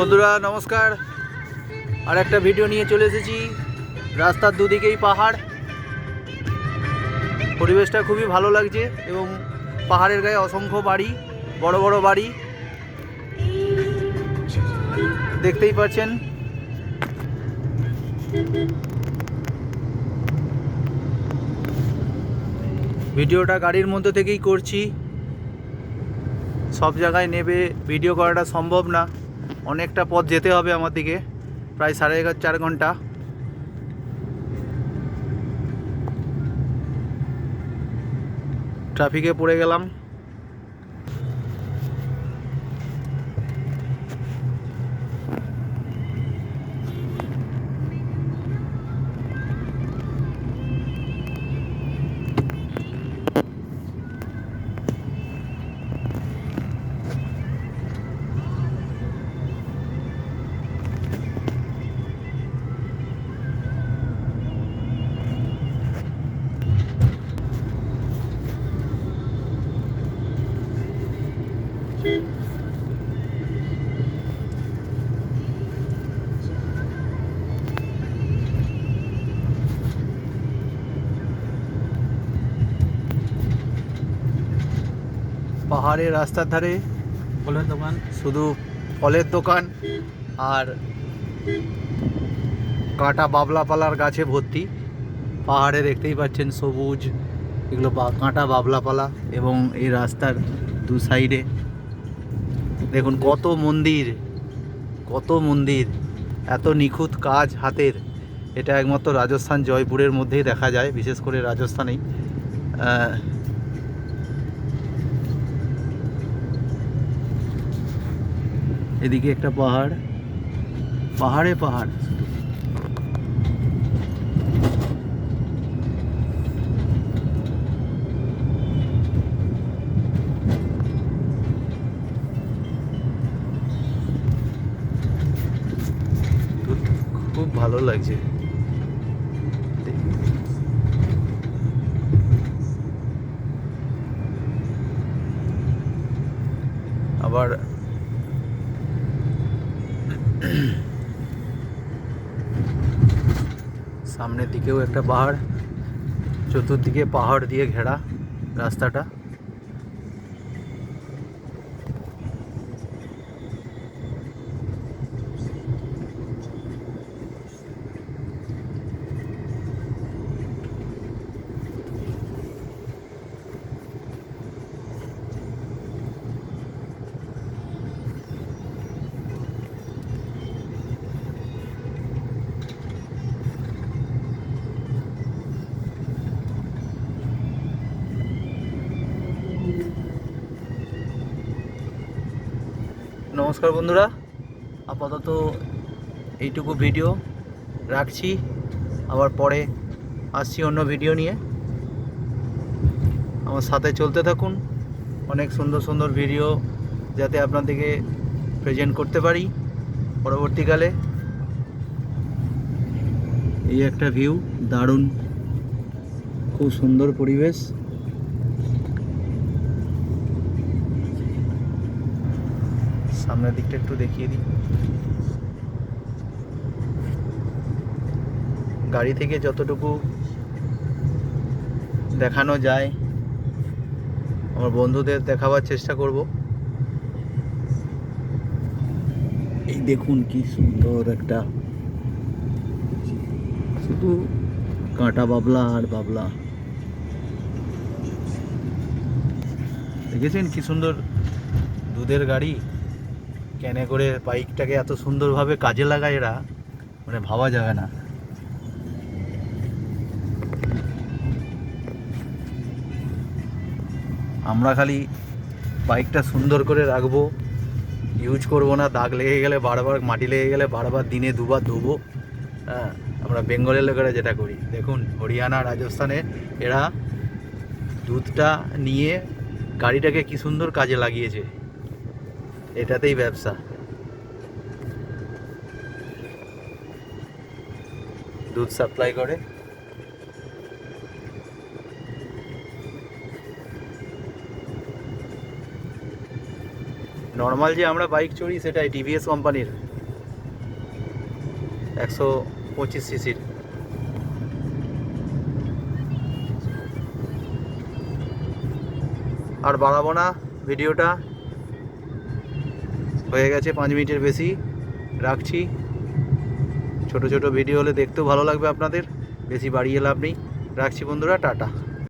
বন্ধুরা নমস্কার। আর একটা ভিডিও নিয়ে চলে এসেছি। রাস্তার দুদিকেই পাহাড়, পরিবেশটা খুবই ভালো লাগছে এবং পাহাড়ের গায়ে অসংখ্য বাড়ি, বড় বড় বাড়ি দেখতেই পাচ্ছেন। ভিডিওটা গাড়ির মধ্যে থেকেই করছি, সব জায়গায় নেবে ভিডিও করাটা সম্ভব না, অনেকটা পথ যেতে হবে আমার দিকে, প্রায় 4.5 ঘন্টা। ট্রাফিকে পড়ে গেলাম। পাহাড়ের রাস্তার ধারে ফলের দোকান, শুধু ফলের দোকান আর কাঁটা বাবলাপালার গাছে ভর্তি। পাহাড়ে দেখতেই পাচ্ছেন সবুজ, এগুলো কাঁটা বাবলাপালা। এবং এই রাস্তার দু সাইডে দেখুন কত মন্দির, কত মন্দির, এত নিখুঁত কাজ হাতের। এটা একমাত্র রাজস্থান জয়পুরের মধ্যেই দেখা যায়, বিশেষ করে রাজস্থানেই। এদিকে একটা পাহাড়, পাহাড়ে পাহাড়। খুব ভালো লাগছে। আবার সামনের দিকেও একটা পাহাড়, চতুর্দিকে পাহাড় দিয়ে ঘেরা রাস্তাটা। নমস্কার বন্ধুরা, আপাতত এইটুকু ভিডিও রাখছি, আবার পরে আসছি অন্য ভিডিও নিয়ে। আমার সাথে চলতে থাকুন, অনেক সুন্দর সুন্দর ভিডিও যাতে আপনাদেরকে প্রেজেন্ট করতে পারি পরবর্তীকালে। এই একটা ভিউ, দারুণ, খুব সুন্দর পরিবেশ। সামনের দিকটা একটু দেখিয়ে দিই। গাড়ি থেকে যতটুকু দেখানো যায় আমার বন্ধুদের দেখাবার চেষ্টা করব। এই দেখুন কি সুন্দর একটা, শুধু কাঁটা বাবলা আর বাবলা। দেখেছেন কি সুন্দর দুধের গাড়ি, ক্যানে করে বাইকটাকে এত সুন্দরভাবে কাজে লাগায় এরা, মানে ভাবা যাবে না। আমরা খালি বাইকটা সুন্দর করে রাখবো, ইউজ করব না, দাগ লেগে গেলে বারবার, মাটি লেগে গেলে বারবার দিনে দুবার ধোবো। হ্যাঁ, আমরা বেঙ্গলের লোকেরা যেটা করি। দেখুন হরিয়ানা, রাজস্থানে এরা দুধটা নিয়ে গাড়িটাকে কি সুন্দর কাজে লাগিয়েছে, এটাতেই ব্যবসা। দুধ সাপ্লাই করে। নর্মাল যে আমরা বাইক চড়ি সেটাই টিভিএস কোম্পানির, 125 সিসির। আর বাড়াবো না ভিডিওটা, হয়ে গেছে 5 মিনিটের বেশি। রাখছি। ছোট ছোট ভিডিও হলে দেখতেও ভালো লাগবে আপনাদের, বেশি বাড়িয়ে লাভ নেই। রাখছি বন্ধুরা, টাটা।